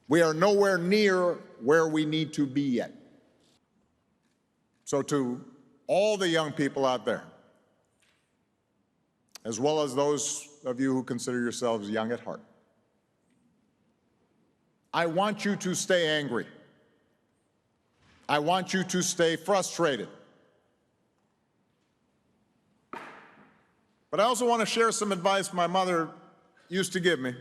We are nowhere near where we need to be yet. So to all the young people out there, as well as those of you who consider yourselves young at heart, I want you to stay angry. I want you to stay frustrated. But I also want to share some advice my mother used to give me.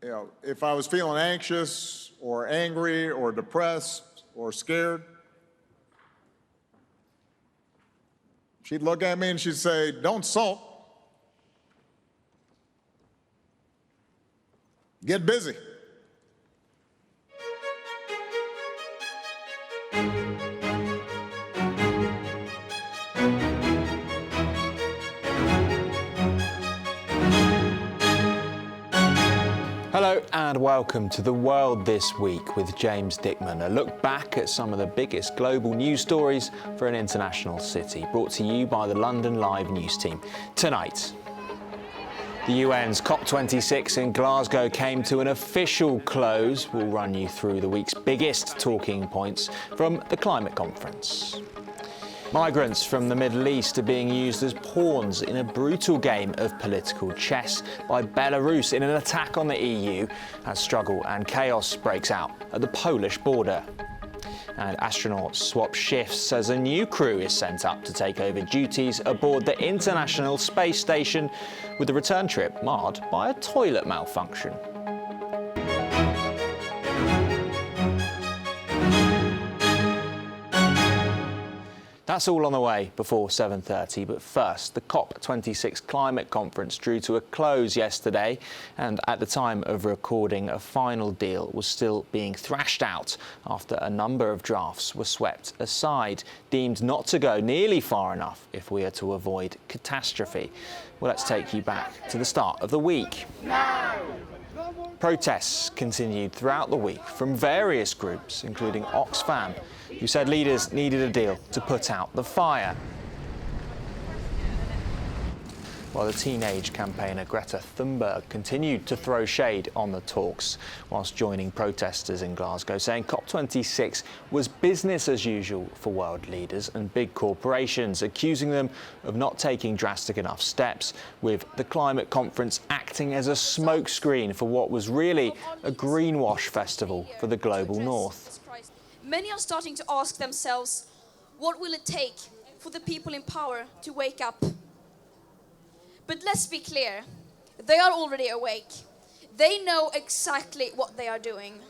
You know, if I was feeling anxious or angry or depressed or scared, she'd look at me and she'd say, "Don't sulk. Get busy." Hello and welcome to The World This Week with James Dickman, a look back at some of the biggest global news stories for an international city, brought to you by the London Live news team. Tonight, the UN's COP26 in Glasgow came to an official close. We'll run you through the week's biggest talking points from the climate conference. Migrants from the Middle East are being used as pawns in a brutal game of political chess by Belarus in an attack on the EU as struggle and chaos breaks out at the Polish border. And astronauts swap shifts as a new crew is sent up to take over duties aboard the International Space Station, with the return trip marred by a toilet malfunction. That's all on the way before 7:30, but first, the COP26 climate conference drew to a close yesterday, and at the time of recording, a final deal was still being thrashed out after a number of drafts were swept aside, deemed not to go nearly far enough if we are to avoid catastrophe. Well, let's take you back to the start of the week. Protests continued throughout the week from various groups, including Oxfam, who said leaders needed a deal to put out the fire. While the teenage campaigner Greta Thunberg continued to throw shade on the talks, whilst joining protesters in Glasgow, saying COP26 was business as usual for world leaders and big corporations, accusing them of not taking drastic enough steps, with the climate conference acting as a smokescreen for what was really a greenwash festival for the global north. Many are starting to ask themselves, what will it take for the people in power to wake up? But let's be clear, they are already awake. They know exactly what they are doing.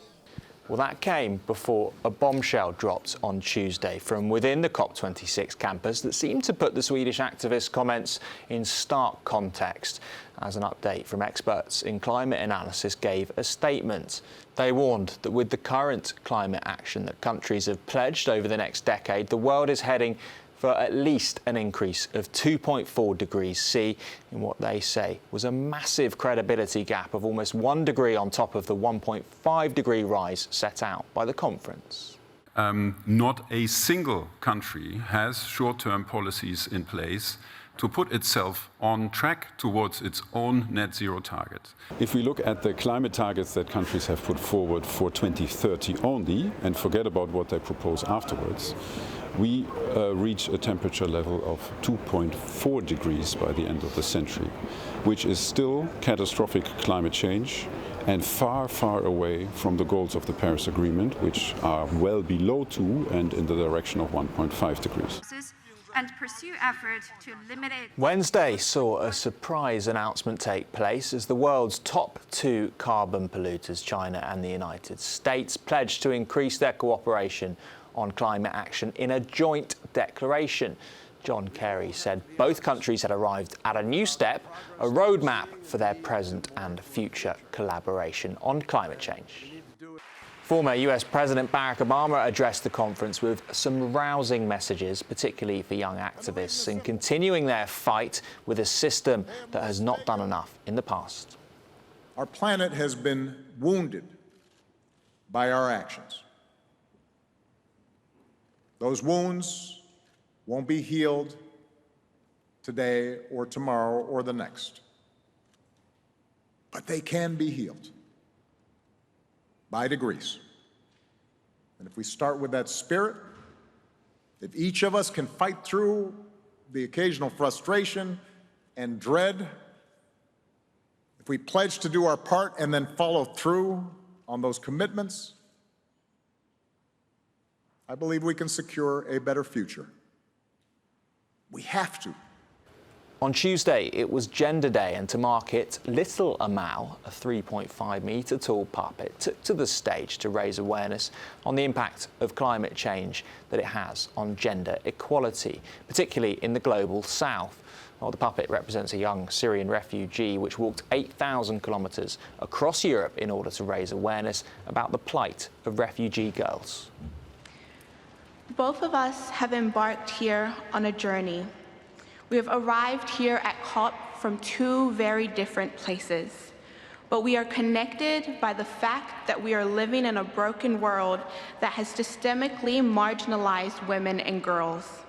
Well, that came before a bombshell dropped on Tuesday from within the COP26 campus that seemed to put the Swedish activist's comments in stark context, as an update from experts in climate analysis gave a statement. They warned that with the current climate action that countries have pledged over the next decade, the world is heading for at least an increase of 2.4 degrees C in what they say was a massive credibility gap of almost 1 degree on top of the 1.5 degree rise set out by the conference. Not a single country has short-term policies in place to put itself on track towards its own net zero target. If we look at the climate targets that countries have put forward for 2030 only, and forget about what they propose afterwards, we reach a temperature level of 2.4 degrees by the end of the century, which is still catastrophic climate change and far, far away from the goals of the Paris Agreement, which are well below 2 and in the direction of 1.5 degrees. And pursue effort to limit it. Wednesday saw a surprise announcement take place as the world's top two carbon polluters, China and the United States, pledged to increase their cooperation on climate action in a joint declaration. John Kerry said both countries had arrived at a new step, a roadmap for their present and future collaboration on climate change. Former US President Barack Obama addressed the conference with some rousing messages, particularly for young activists, in continuing their fight with a system that has not done enough in the past. Our planet has been wounded by our actions. Those wounds won't be healed today or tomorrow or the next. But but they can be healed by degrees. And if we start with that spirit, if each of us can fight through the occasional frustration and dread, if we pledge to do our part and then follow through on those commitments, I believe we can secure a better future. We have to. On Tuesday, it was Gender Day, and to mark it, little Amal, a 3.5-metre tall puppet, took to the stage to raise awareness on the impact of climate change that it has on gender equality, particularly in the global south. Well, the puppet represents a young Syrian refugee which walked 8,000 kilometres across Europe in order to raise awareness about the plight of refugee girls. Both of us have embarked here on a journey. We have arrived here at COP from two very different places, but we are connected by the fact that we are living in a broken world that has systemically marginalized women and girls,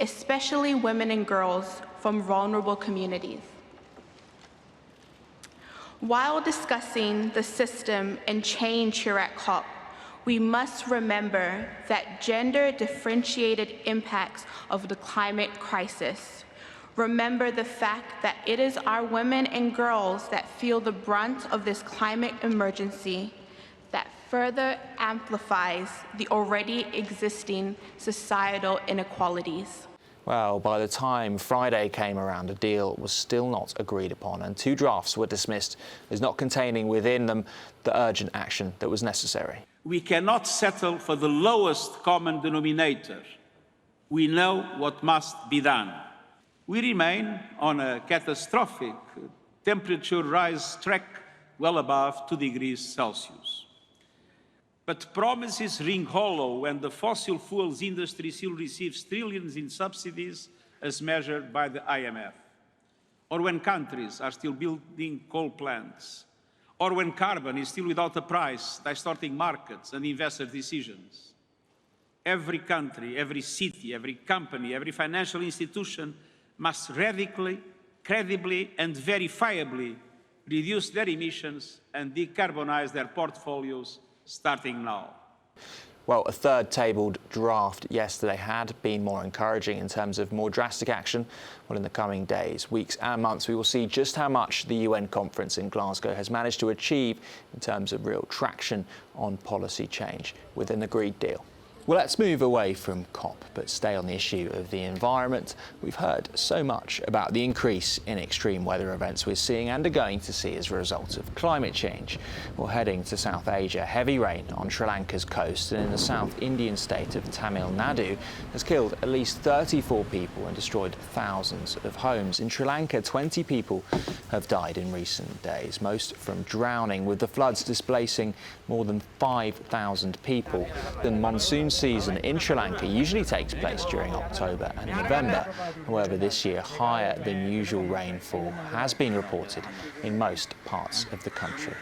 especially women and girls from vulnerable communities. While discussing the system and change here at COP, we must remember that gender-differentiated impacts of the climate crisis. Remember the fact that it is our women and girls that feel the brunt of this climate emergency that further amplifies the already existing societal inequalities. Well, by the time Friday came around, a deal was still not agreed upon, and two drafts were dismissed as not containing within them the urgent action that was necessary. We cannot settle for the lowest common denominator. We know what must be done. We remain on a catastrophic temperature rise track well above 2 degrees Celsius. But promises ring hollow when the fossil fuels industry still receives trillions in subsidies as measured by the IMF, or when countries are still building coal plants, or when carbon is still without a price, distorting markets and investor decisions. Every country, every city, every company, every financial institution must radically, credibly, and verifiably reduce their emissions and decarbonize their portfolios starting now. Well, a third tabled draft yesterday had been more encouraging in terms of more drastic action. Well, in the coming days, weeks and months, we will see just how much the UN conference in Glasgow has managed to achieve in terms of real traction on policy change with an agreed deal. Well, let's move away from COP, but stay on the issue of the environment. We've heard so much about the increase in extreme weather events we're seeing and are going to see as a result of climate change. Well, heading to South Asia, heavy rain on Sri Lanka's coast and in the South Indian state of Tamil Nadu has killed at least 34 people and destroyed thousands of homes. In Sri Lanka, 20 people have died in recent days, most from drowning, with the floods displacing more than 5,000 people. The monsoon season in Sri Lanka usually takes place during October and November. However, this year, higher than usual rainfall has been reported in most parts of the country.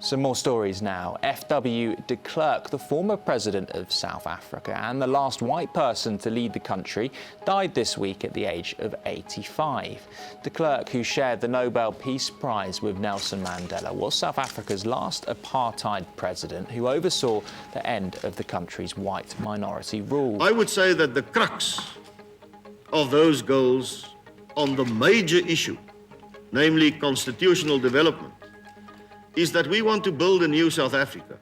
Some more stories now. F.W. de Klerk, the former president of South Africa and the last white person to lead the country, died this week at the age of 85. De Klerk, who shared the Nobel Peace Prize with Nelson Mandela, was South Africa's last apartheid president who oversaw the end of the country's white minority rule. I would say that the crux of those goals on the major issue, namely constitutional development, is that we want to build a new South Africa.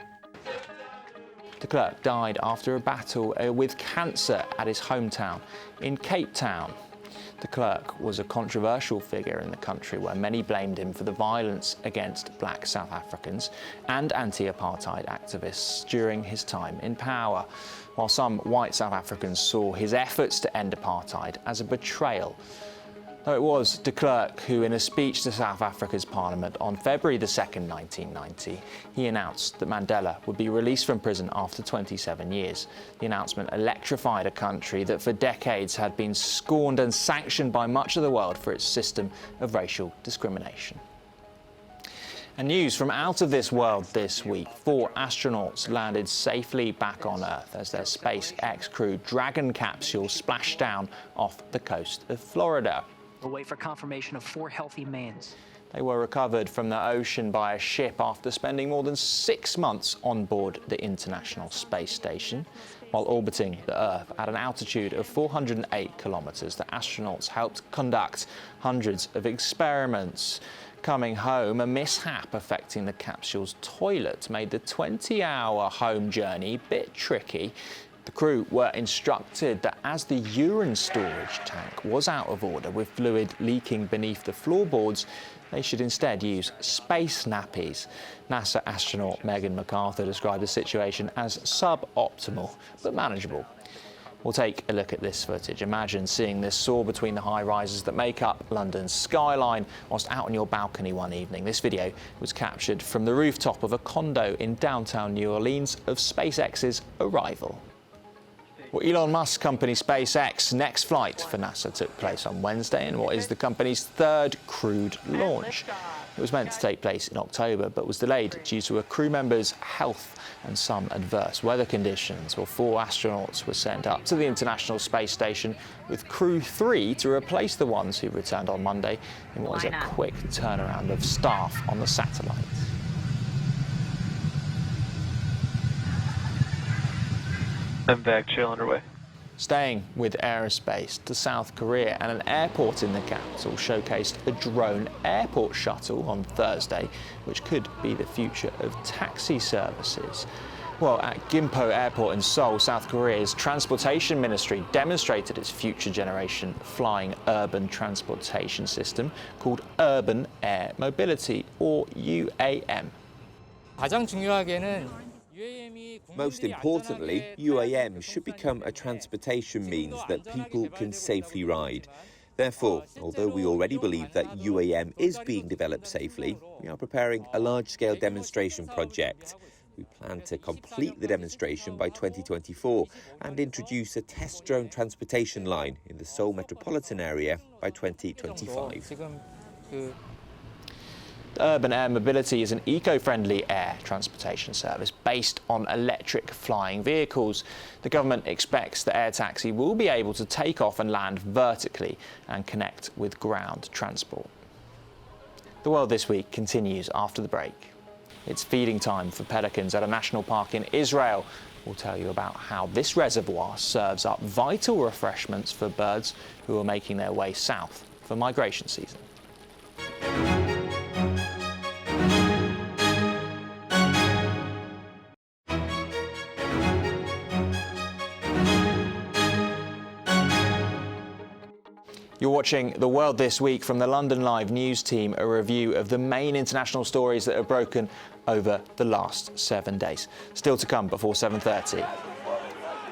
De Klerk died after a battle with cancer at his hometown in Cape Town. De Klerk was a controversial figure in the country where many blamed him for the violence against black South Africans and anti-apartheid activists during his time in power, while some white South Africans saw his efforts to end apartheid as a betrayal. Though it was de Klerk who, in a speech to South Africa's parliament on February 2nd, 1990, he announced that Mandela would be released from prison after 27 years. The announcement electrified a country that for decades had been scorned and sanctioned by much of the world for its system of racial discrimination. And news from out of this world this week. 4 astronauts landed safely back on Earth as their SpaceX Crew Dragon capsule splashed down off the coast of Florida. We'll wait for confirmation of 4 healthy males. They were recovered from the ocean by a ship after spending more than 6 months on board the International Space Station. While orbiting the Earth at an altitude of 408 kilometers, the astronauts helped conduct hundreds of experiments. Coming home, a mishap affecting the capsule's toilet made the 20-hour home journey a bit tricky. The crew were instructed that as the urine storage tank was out of order with fluid leaking beneath the floorboards, they should instead use space nappies. NASA astronaut Megan MacArthur described the situation as suboptimal but manageable. We'll take a look at this footage. Imagine seeing this soar between the high rises that make up London's skyline whilst out on your balcony one evening. This video was captured from the rooftop of a condo in downtown New Orleans of SpaceX's arrival. Well, Elon Musk's company SpaceX's next flight for NASA took place on Wednesday in what is the company's 3rd crewed launch. It was meant to take place in October, but was delayed due to a crew member's health and some adverse weather conditions. Well, 4 astronauts were sent up to the International Space Station, with Crew 3 to replace the ones who returned on Monday in what was a quick turnaround of staff on the satellite. I'm back, chill underway. Staying with aerospace, to South Korea and an airport in the capital showcased a drone airport shuttle on Thursday, which could be the future of taxi services. Well, at Gimpo Airport in Seoul, South Korea's transportation ministry demonstrated its future generation flying urban transportation system called Urban Air Mobility, or UAM. Most importantly, UAM should become a transportation means that people can safely ride. Therefore, although we already believe that UAM is being developed safely, we are preparing a large-scale demonstration project. We plan to complete the demonstration by 2024 and introduce a test drone transportation line in the Seoul metropolitan area by 2025. Urban Air Mobility is an eco-friendly air transportation service based on electric flying vehicles. The government expects the air taxi will be able to take off and land vertically and connect with ground transport. The World This Week continues after the break. It's feeding time for pelicans at a national park in Israel. We'll tell you about how this reservoir serves up vital refreshments for birds who are making their way south for migration season. You're watching The World This Week from the London Live news team, a review of the main international stories that have broken over the last 7 days. Still to come before 7:30.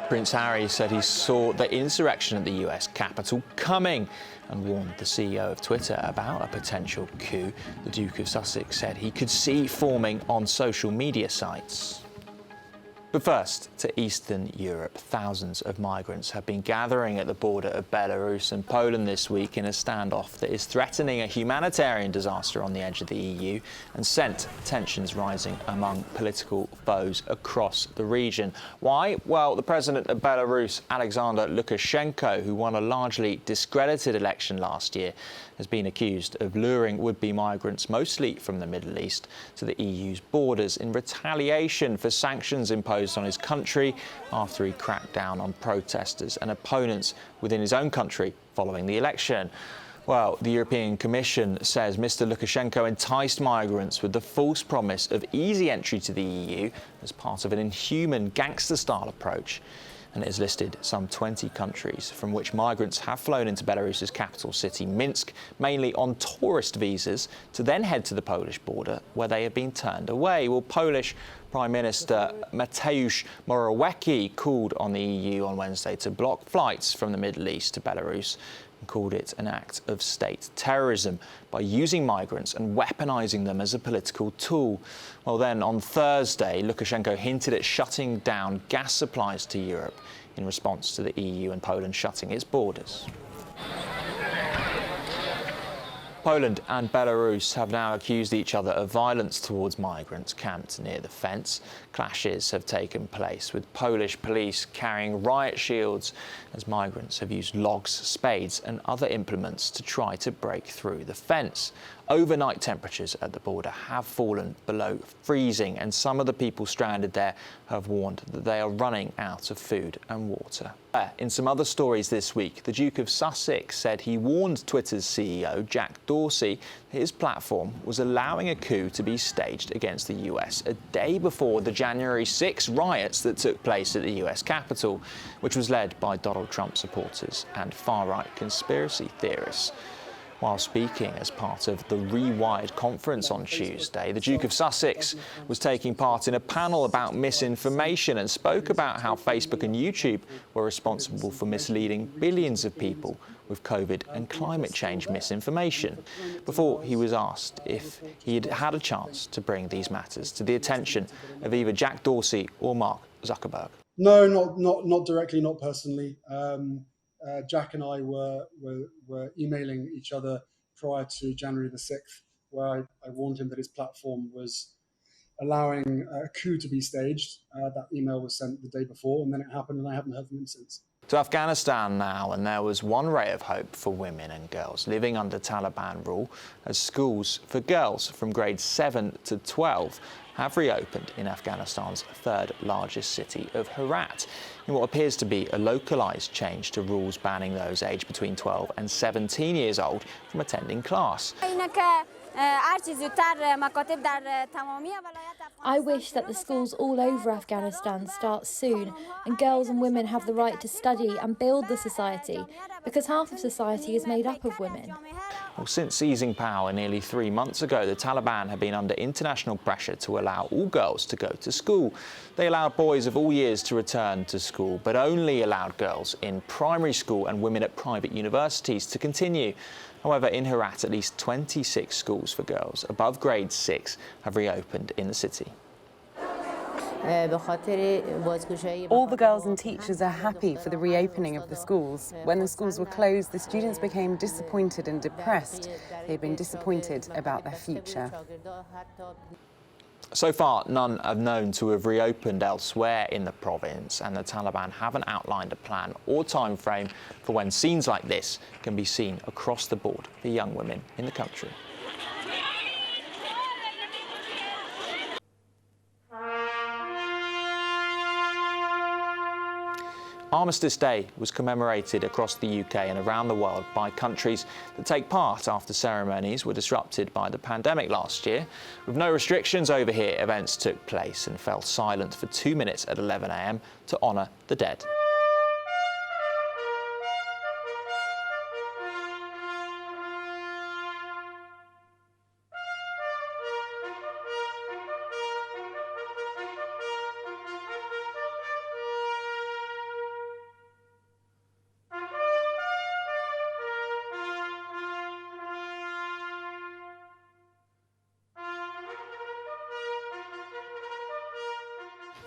Prince Harry said he saw the insurrection at the US Capitol coming and warned the CEO of Twitter about a potential coup. The Duke of Sussex said he could see forming on social media sites. But first, to Eastern Europe, thousands of migrants have been gathering at the border of Belarus and Poland this week in a standoff that is threatening a humanitarian disaster on the edge of the EU and sent tensions rising among political foes across the region. Why? Well, the president of Belarus, Alexander Lukashenko, who won a largely discredited election last year, has been accused of luring would-be migrants, mostly from the Middle East, to the EU's borders in retaliation for sanctions imposed on his country after he cracked down on protesters and opponents within his own country following the election. Well, the European Commission says Mr. Lukashenko enticed migrants with the false promise of easy entry to the EU as part of an inhuman gangster-style approach. And it has listed some 20 countries from which migrants have flown into Belarus's capital city, Minsk, mainly on tourist visas, to then head to the Polish border, where they have been turned away. Well, Polish Prime Minister Mateusz Morawiecki called on the EU on Wednesday to block flights from the Middle East to Belarus and called it an act of state terrorism by using migrants and weaponising them as a political tool. Well, then on Thursday, Lukashenko hinted at shutting down gas supplies to Europe in response to the EU and Poland shutting its borders. Poland and Belarus have now accused each other of violence towards migrants camped near the fence. Clashes have taken place, with Polish police carrying riot shields as migrants have used logs, spades and other implements to try to break through the fence. Overnight temperatures at the border have fallen below freezing, and some of the people stranded there have warned that they are running out of food and water. In some other stories this week, the Duke of Sussex said he warned Twitter's CEO, Jack Dorsey, his platform was allowing a coup to be staged against the US a day before the January 6 riots that took place at the US Capitol, which was led by Donald Trump supporters and far-right conspiracy theorists. While speaking as part of the Rewired conference on Tuesday, the Duke of Sussex was taking part in a panel about misinformation and spoke about how Facebook and YouTube were responsible for misleading billions of people with COVID and climate change misinformation, before he was asked if he had had a chance to bring these matters to the attention of either Jack Dorsey or Mark Zuckerberg. No, not directly, not personally. Jack and I were emailing each other prior to January the 6th, where I warned him that his platform was allowing a coup to be staged. That email was sent the day before, and then it happened, and I haven't heard from him since. To Afghanistan now, and there was one ray of hope for women and girls living under Taliban rule, as schools for girls from grades 7 to 12 have reopened in Afghanistan's third largest city of Herat, in what appears to be a localised change to rules banning those aged between 12 and 17 years old from attending class. I wish that the schools all over Afghanistan start soon and girls and women have the right to study and build the society, because half of society is made up of women. Well, since seizing power nearly 3 months ago, the Taliban have been under international pressure to allow all girls to go to school. They allowed boys of all years to return to school, but only allowed girls in primary school and women at private universities to continue. However, in Herat, at least 26 schools for girls above grade 6 have reopened in the city. All the girls and teachers are happy for the reopening of the schools. When the schools were closed, the students became disappointed and depressed. They've been disappointed about their future. So far, none are known to have reopened elsewhere in the province, and the Taliban haven't outlined a plan or time frame for when scenes like this can be seen across the board for young women in the country. Armistice Day was commemorated across the UK and around the world by countries that take part after ceremonies were disrupted by the pandemic last year. With no restrictions over here, events took place and fell silent for 2 minutes at 11 a.m. to honour the dead.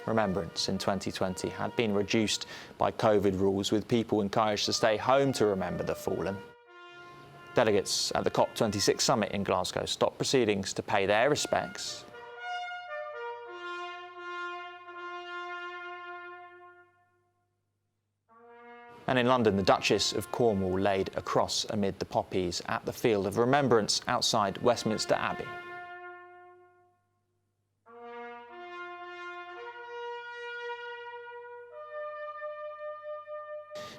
Remembrance in 2020 had been reduced by COVID rules, with people encouraged to stay home to remember the fallen. Delegates at the COP26 summit in Glasgow stopped proceedings to pay their respects. And in London, the Duchess of Cornwall laid a cross amid the poppies at the Field of Remembrance outside Westminster Abbey.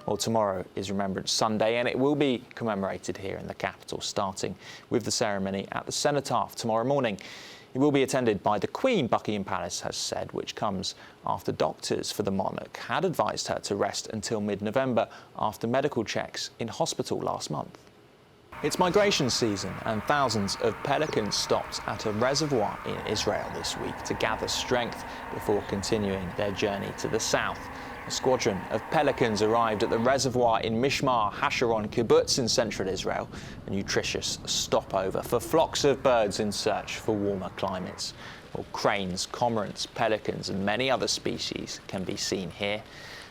Well, tomorrow is Remembrance Sunday, and it will be commemorated here in the capital, starting with the ceremony at the Cenotaph tomorrow morning. It will be attended by the Queen, Buckingham Palace has said, which comes after doctors for the monarch had advised her to rest until mid-November after medical checks in hospital last month. It's migration season, and thousands of pelicans stopped at a reservoir in Israel this week to gather strength before continuing their journey to the south. A squadron of pelicans arrived at the reservoir in Mishmar Hasharon kibbutz in central Israel, a nutritious stopover for flocks of birds in search for warmer climates. Well, cranes, cormorants, pelicans and many other species can be seen here.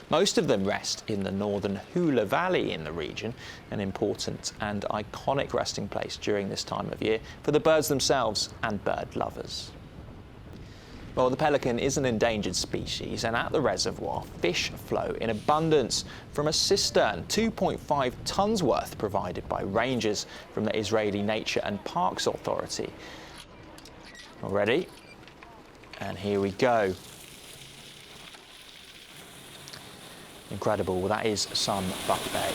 Most of them rest in the northern Hula Valley in the region, an important and iconic resting place during this time of year for the birds themselves and bird lovers. Well, the pelican is an endangered species, and at the reservoir, fish flow in abundance from a cistern, 2.5 tons worth provided by rangers from the Israeli Nature and Parks Authority. All ready? And here we go. Incredible. Well, that is some Buck Bay.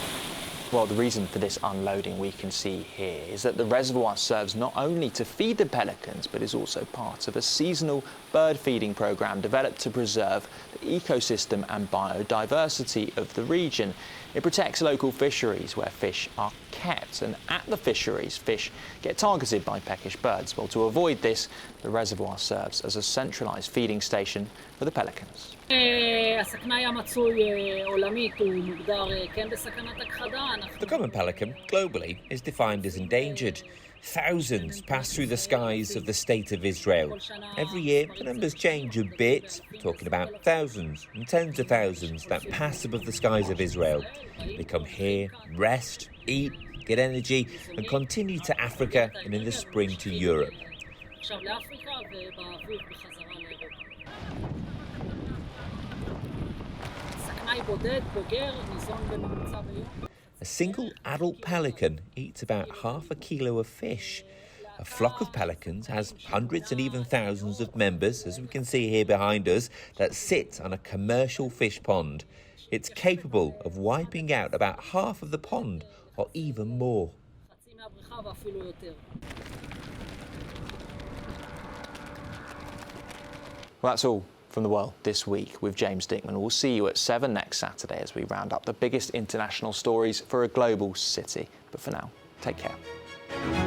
Well, the reason for this unloading we can see here is that the reservoir serves not only to feed the pelicans, but is also part of a seasonal bird feeding programme developed to preserve the ecosystem and biodiversity of the region. It protects local fisheries where fish are kept, and at the fisheries, fish get targeted by peckish birds. Well, to avoid this, the reservoir serves as a centralised feeding station for the pelicans. The common pelican, globally, is defined as endangered. Thousands pass through the skies of the State of Israel. Every year, the numbers change a bit, talking about thousands and tens of thousands that pass above the skies of Israel. They come here, rest, eat, get energy, and continue to Africa and in the spring to Europe. A single adult pelican eats about half a kilo of fish. A flock of pelicans has hundreds and even thousands of members, as we can see here behind us, that sit on a commercial fish pond. It's capable of wiping out about half of the pond, or even more. Well, that's all from the world this week with James Dickman. We'll see you at 7 next Saturday as we round up the biggest international stories for a global city. But for now, take care.